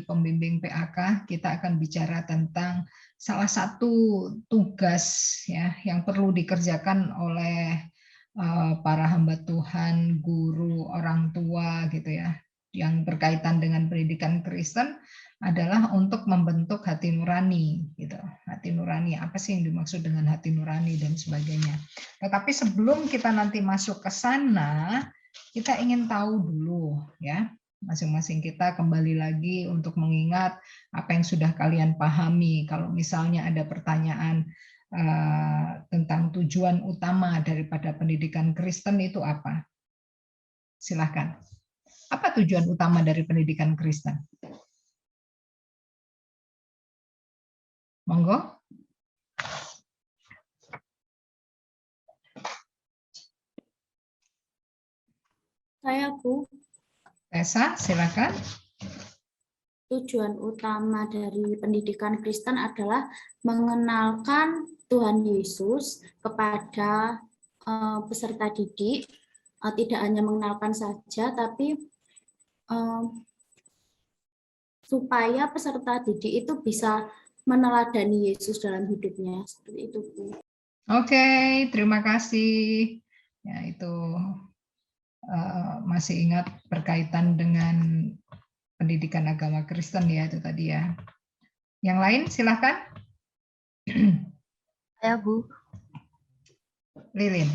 di pembimbing PAK kita akan bicara tentang salah satu tugas ya yang perlu dikerjakan oleh para hamba Tuhan, guru, orang tua gitu ya, yang berkaitan dengan pendidikan Kristen adalah untuk membentuk hati nurani gitu. Hati nurani, apa sih yang dimaksud dengan hati nurani dan sebagainya. Tetapi sebelum kita nanti masuk ke sana, kita ingin tahu dulu ya, masing-masing kita kembali lagi untuk mengingat apa yang sudah kalian pahami. Kalau misalnya ada pertanyaan tentang tujuan utama daripada pendidikan Kristen itu apa? Silahkan. Apa tujuan utama dari pendidikan Kristen? Monggo. Saya, Bu. Tessa, silakan. Tujuan utama dari pendidikan Kristen adalah mengenalkan Tuhan Yesus kepada peserta didik, tidak hanya mengenalkan saja, tapi supaya peserta didik itu bisa meneladani Yesus dalam hidupnya. Seperti itu, Bu. Oke, terima kasih. Ya, itu masih ingat berkaitan dengan pendidikan agama Kristen ya itu tadi ya. Yang lain silakan. Saya, Bu. Lilin.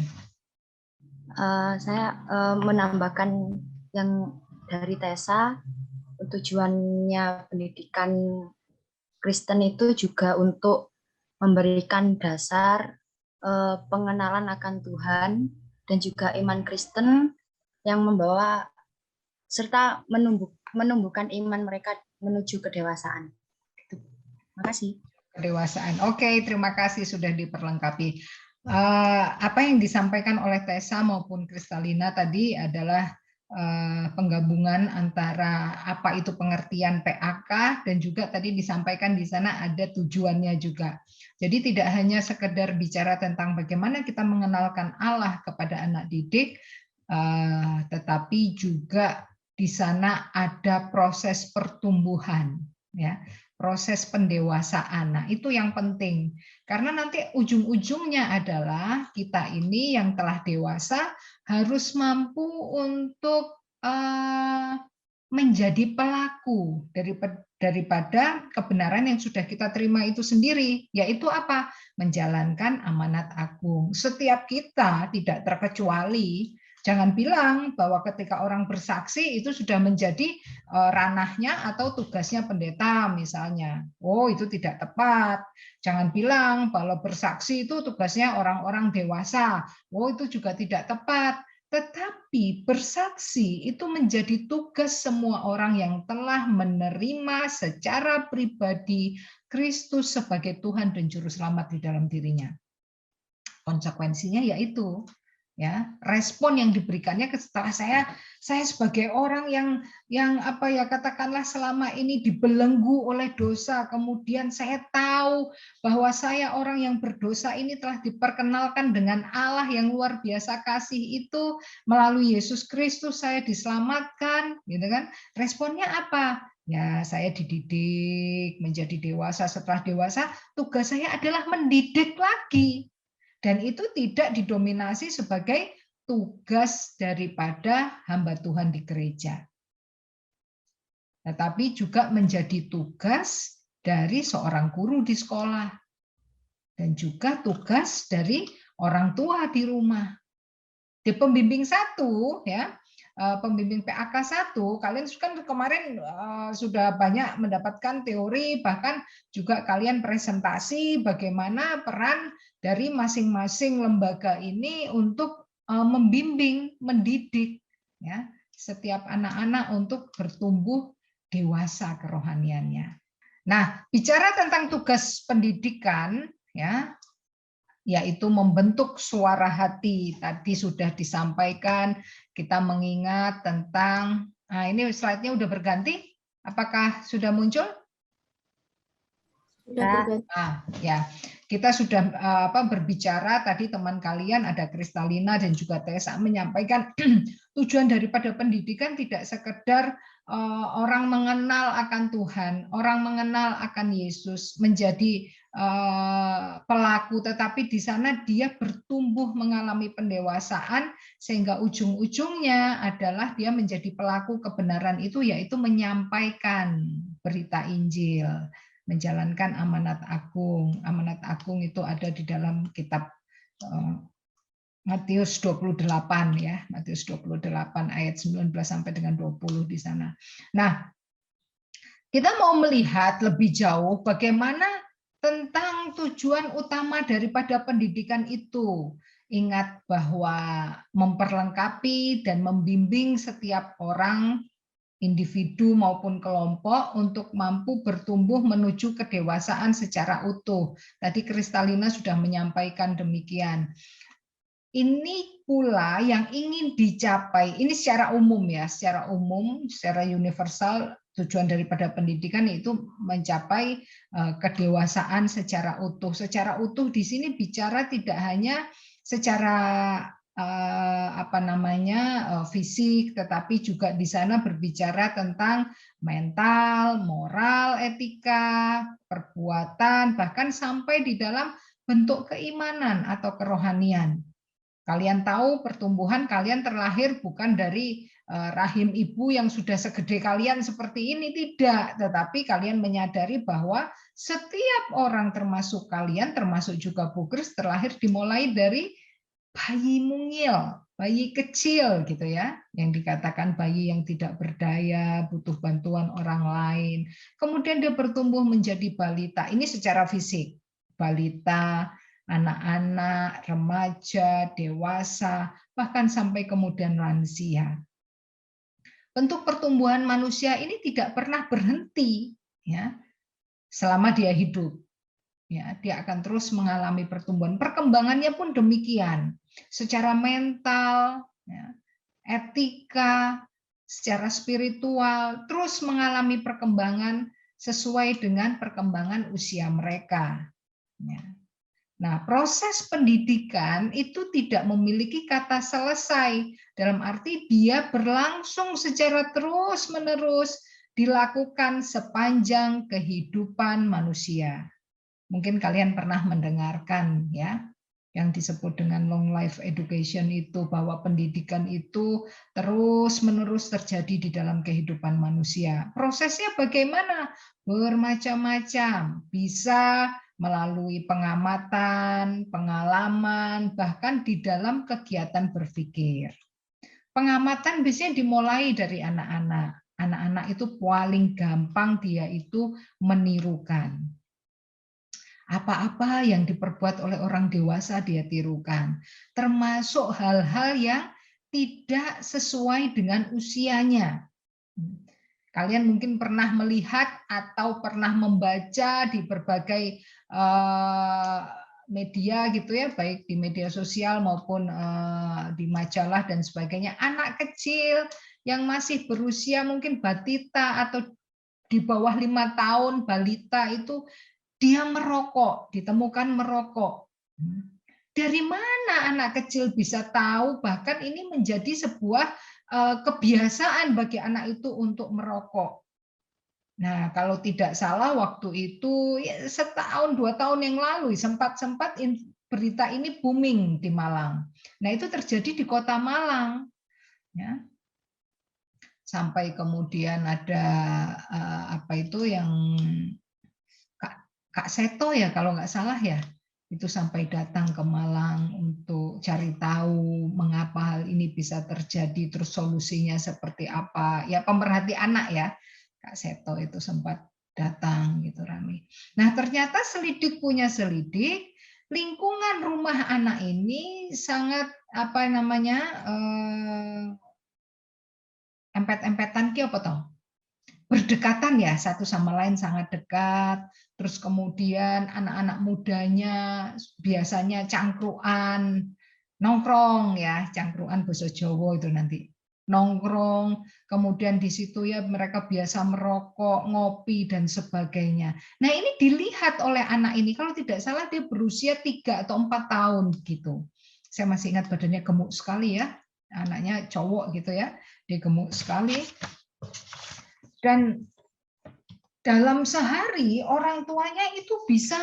Saya menambahkan yang dari Tessa, tujuannya pendidikan Kristen itu juga untuk memberikan dasar pengenalan akan Tuhan dan juga iman Kristen yang membawa serta menumbuhkan iman mereka menuju kedewasaan. Terima kasih. Kedewasaan. Oke, terima kasih sudah diperlengkapi. Apa yang disampaikan oleh Tessa maupun Kristalina tadi adalah penggabungan antara apa itu pengertian PAK dan juga tadi disampaikan di sana ada tujuannya juga. Jadi tidak hanya sekedar bicara tentang bagaimana kita mengenalkan Allah kepada anak didik, tetapi juga di sana ada proses pertumbuhan, ya, proses pendewasaan. Nah, itu yang penting. Karena nanti ujung-ujungnya adalah kita ini yang telah dewasa harus mampu untuk menjadi pelaku daripada kebenaran yang sudah kita terima itu sendiri, yaitu apa? Menjalankan amanat agung. Setiap kita tidak terkecuali. Jangan bilang bahwa ketika orang bersaksi itu sudah menjadi ranahnya atau tugasnya pendeta misalnya. Oh, itu tidak tepat. Jangan bilang bahwa bersaksi itu tugasnya orang-orang dewasa. Oh, itu juga tidak tepat. Tetapi bersaksi itu menjadi tugas semua orang yang telah menerima secara pribadi Kristus sebagai Tuhan dan Juru Selamat di dalam dirinya. Konsekuensinya yaitu ya respon yang diberikannya setelah saya sebagai orang yang apa ya katakanlah selama ini dibelenggu oleh dosa, kemudian saya tahu bahwa saya orang yang berdosa ini telah diperkenalkan dengan Allah yang luar biasa kasih itu melalui Yesus Kristus saya diselamatkan, gitu kan? Responnya apa? Ya, saya dididik menjadi dewasa. Setelah dewasa, tugas saya adalah mendidik lagi. Dan itu tidak didominasi sebagai tugas daripada hamba Tuhan di gereja. Tetapi juga menjadi tugas dari seorang guru di sekolah. Dan juga tugas dari orang tua di rumah. Di pembimbing 1, ya, pembimbing PAK 1, kalian kan kemarin sudah banyak mendapatkan teori, bahkan juga kalian presentasi bagaimana peran dari masing-masing lembaga ini untuk membimbing, mendidik ya setiap anak-anak untuk bertumbuh dewasa kerohaniannya. Nah, bicara tentang tugas pendidikan ya, yaitu membentuk suara hati. Tadi sudah disampaikan, kita mengingat tentang, nah ini slide-nya udah berganti, apakah sudah muncul? Ya, kita sudah berbicara tadi teman kalian ada Kristalina dan juga Tessa menyampaikan tujuan daripada pendidikan tidak sekedar orang mengenal akan Tuhan, orang mengenal akan Yesus, menjadi pelaku, tetapi di sana dia bertumbuh mengalami pendewasaan sehingga ujung-ujungnya adalah dia menjadi pelaku kebenaran itu, yaitu menyampaikan berita Injil, menjalankan amanat agung. Amanat agung itu ada di dalam kitab Matius 28 ya, Matius 28 ayat 19 sampai dengan 20 di sana. Nah, kita mau melihat lebih jauh bagaimana tentang tujuan utama daripada pendidikan itu. Ingat bahwa memperlengkapi dan membimbing setiap orang, individu maupun kelompok untuk mampu bertumbuh menuju kedewasaan secara utuh. Tadi Kristalina sudah menyampaikan demikian. Ini pula yang ingin dicapai, ini secara umum ya, secara umum, secara universal, tujuan daripada pendidikan itu mencapai kedewasaan secara utuh. Secara utuh di sini bicara tidak hanya secara fisik, tetapi juga di sana berbicara tentang mental, moral, etika, perbuatan, bahkan sampai di dalam bentuk keimanan atau kerohanian. Kalian tahu pertumbuhan kalian terlahir bukan dari rahim ibu yang sudah segede kalian seperti ini, tidak. Tetapi kalian menyadari bahwa setiap orang termasuk kalian, termasuk juga Bu Kris, terlahir dimulai dari bayi mungil, bayi kecil gitu ya, yang dikatakan bayi yang tidak berdaya, butuh bantuan orang lain. Kemudian dia bertumbuh menjadi balita, ini secara fisik. Balita, anak-anak, remaja, dewasa, bahkan sampai kemudian lansia. Bentuk pertumbuhan manusia ini tidak pernah berhenti ya, selama dia hidup. Ya, dia akan terus mengalami pertumbuhan. Perkembangannya pun demikian. Secara mental, ya, etika, secara spiritual, terus mengalami perkembangan sesuai dengan perkembangan usia mereka. Ya. Nah, proses pendidikan itu tidak memiliki kata selesai, dalam arti dia berlangsung secara terus-menerus dilakukan sepanjang kehidupan manusia. Mungkin kalian pernah mendengarkan ya, yang disebut dengan long life education itu, bahwa pendidikan itu terus-menerus terjadi di dalam kehidupan manusia. Prosesnya bagaimana? Bermacam-macam, bisa melalui pengamatan, pengalaman, bahkan di dalam kegiatan berpikir. Pengamatan biasanya dimulai dari anak-anak. Anak-anak itu paling gampang dia itu menirukan. Apa-apa yang diperbuat oleh orang dewasa dia tirukan, termasuk hal-hal yang tidak sesuai dengan usianya. Kalian mungkin pernah melihat atau pernah membaca di berbagai media gitu ya, baik di media sosial maupun di majalah dan sebagainya, anak kecil yang masih berusia mungkin batita atau di bawah 5 tahun, balita itu dia merokok, ditemukan merokok. Dari mana anak kecil bisa tahu? Bahkan ini menjadi sebuah kebiasaan bagi anak itu untuk merokok. Nah, kalau tidak salah waktu itu ya, 1-2 tahun yang lalu sempat berita ini booming di Malang. Nah, itu terjadi di Kota Malang. Ya. Sampai kemudian ada apa itu yang Kak Seto ya kalau nggak salah ya, itu sampai datang ke Malang untuk cari tahu mengapa hal ini bisa terjadi, terus solusinya seperti apa. Ya pemerhati anak ya, Kak Seto itu sempat datang gitu Rami. Nah ternyata selidik punya selidik, lingkungan rumah anak ini sangat apa namanya empet-empetan ki apa toh? Berdekatan ya, satu sama lain sangat dekat. Terus kemudian anak-anak mudanya biasanya cangkruan, nongkrong ya, cangkruan bahasa Jawa itu nanti. Nongkrong, kemudian di situ ya mereka biasa merokok, ngopi dan sebagainya. Nah, ini dilihat oleh anak ini, kalau tidak salah dia berusia 3 atau 4 tahun gitu. Saya masih ingat badannya gemuk sekali ya, anaknya cowok gitu ya, dia gemuk sekali. Dan dalam sehari orang tuanya itu bisa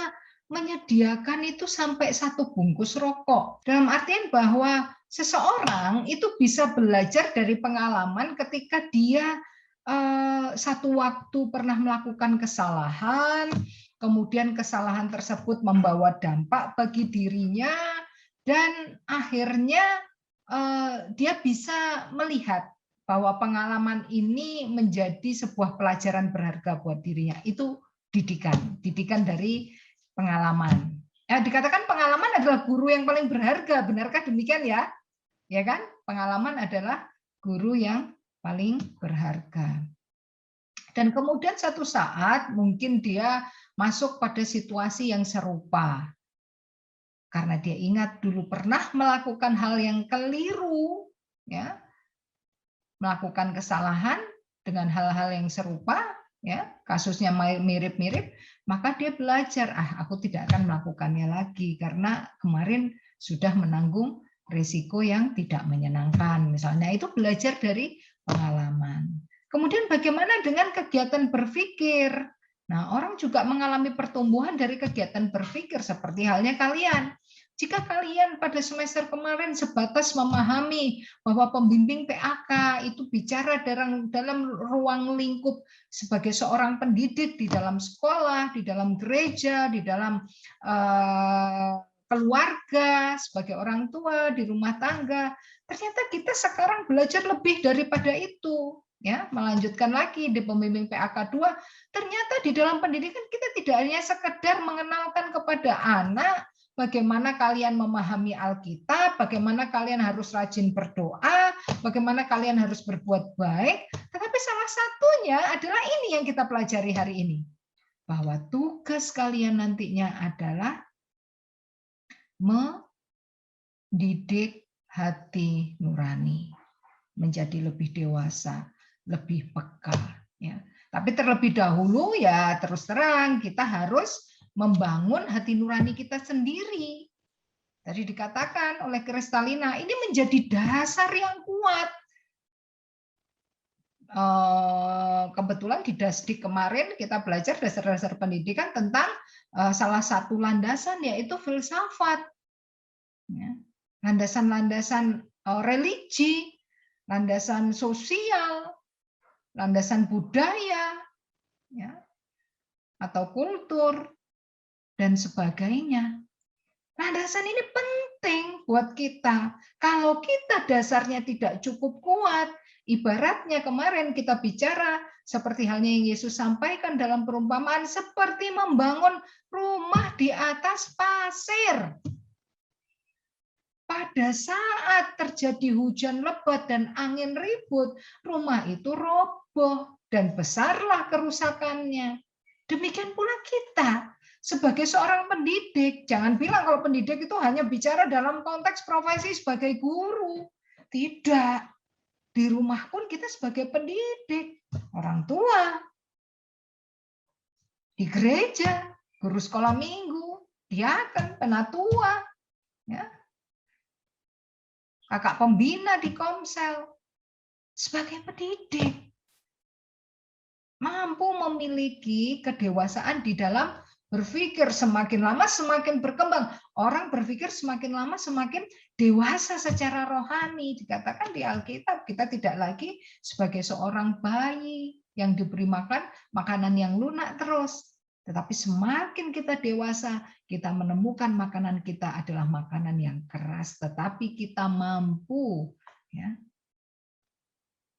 menyediakan itu sampai 1 bungkus rokok. Dalam artian bahwa seseorang itu bisa belajar dari pengalaman ketika dia satu waktu pernah melakukan kesalahan, kemudian kesalahan tersebut membawa dampak bagi dirinya, dan akhirnya dia bisa melihat bahwa pengalaman ini menjadi sebuah pelajaran berharga buat dirinya. Itu didikan dari pengalaman. Ya, dikatakan pengalaman adalah guru yang paling berharga, benarkah demikian ya? Ya kan? Pengalaman adalah guru yang paling berharga. Dan kemudian satu saat mungkin dia masuk pada situasi yang serupa. Karena dia ingat dulu pernah melakukan hal yang keliru, ya, melakukan kesalahan dengan hal-hal yang serupa, ya, kasusnya mirip-mirip, maka dia belajar, aku tidak akan melakukannya lagi karena kemarin sudah menanggung risiko yang tidak menyenangkan. Misalnya itu belajar dari pengalaman. Kemudian bagaimana dengan kegiatan berpikir? Nah, orang juga mengalami pertumbuhan dari kegiatan berpikir seperti halnya kalian. Jika kalian pada semester kemarin sebatas memahami bahwa pembimbing PAK itu bicara dalam ruang lingkup sebagai seorang pendidik di dalam sekolah, di dalam gereja, di dalam keluarga, sebagai orang tua, di rumah tangga, ternyata kita sekarang belajar lebih daripada itu. Ya, melanjutkan lagi di pembimbing PAK 2, ternyata di dalam pendidikan kita tidak hanya sekedar mengenalkan kepada anak bagaimana kalian memahami Alkitab, bagaimana kalian harus rajin berdoa, bagaimana kalian harus berbuat baik, tetapi salah satunya adalah ini yang kita pelajari hari ini. Bahwa tugas kalian nantinya adalah mendidik hati nurani, menjadi lebih dewasa, lebih peka. Ya. Tapi terlebih dahulu ya terus terang kita harus membangun hati nurani kita sendiri. Tadi dikatakan oleh Kristalina, ini menjadi dasar yang kuat. Kebetulan di Dasdik kemarin kita belajar dasar-dasar pendidikan tentang salah satu landasan yaitu filsafat. Landasan-landasan religi, landasan sosial, landasan budaya, atau kultur, dan sebagainya. Landasan ini penting buat kita. Kalau kita dasarnya tidak cukup kuat, ibaratnya kemarin kita bicara seperti halnya yang Yesus sampaikan dalam perumpamaan, seperti membangun rumah di atas pasir. Pada saat terjadi hujan lebat dan angin ribut, rumah itu roboh dan besarlah kerusakannya. Demikian pula kita. Sebagai seorang pendidik, jangan bilang kalau pendidik itu hanya bicara dalam konteks profesi sebagai guru. Tidak. Di rumah pun kita sebagai pendidik, orang tua. Di gereja, guru sekolah minggu, diaken, penatua, ya. Kakak pembina di Komsel. Sebagai pendidik. Mampu memiliki kedewasaan di dalam berpikir, semakin lama semakin berkembang. Orang berpikir semakin lama semakin dewasa secara rohani. Dikatakan di Alkitab, kita tidak lagi sebagai seorang bayi yang diberi makan makanan yang lunak terus. Tetapi semakin kita dewasa, kita menemukan makanan kita adalah makanan yang keras. Tetapi kita mampu, ya,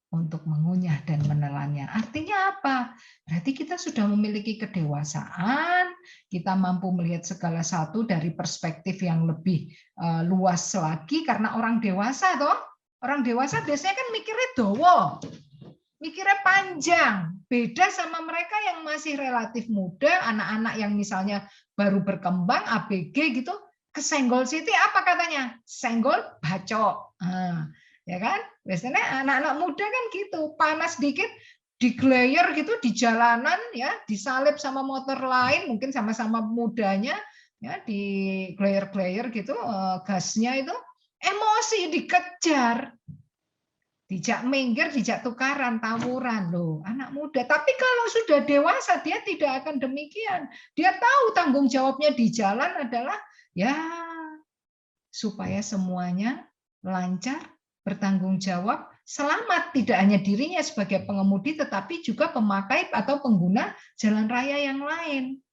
untuk mengunyah dan menelannya. Artinya apa? Berarti kita sudah memiliki kedewasaan, kita mampu melihat segala satu dari perspektif yang lebih luas lagi, karena orang dewasa toh, orang dewasa biasanya kan mikirnya dowo, mikirnya panjang. Beda sama mereka yang masih relatif muda, anak-anak yang misalnya baru berkembang, ABG gitu, kesenggol Siti apa katanya? Senggol bacok. Ya kan? Biasanya anak-anak muda kan gitu, panas dikit diglayer gitu di jalanan, ya, disalip sama motor lain, mungkin sama-sama mudanya, ya, di glayer gitu, gasnya itu emosi, dikejar, Dijak minggir, dijak tukaran, tawuran loh, anak muda. Tapi kalau sudah dewasa dia tidak akan demikian. Dia tahu tanggung jawabnya di jalan adalah ya supaya semuanya lancar, bertanggung jawab, selamat, tidak hanya dirinya sebagai pengemudi tetapi juga pemakai atau pengguna jalan raya yang lain.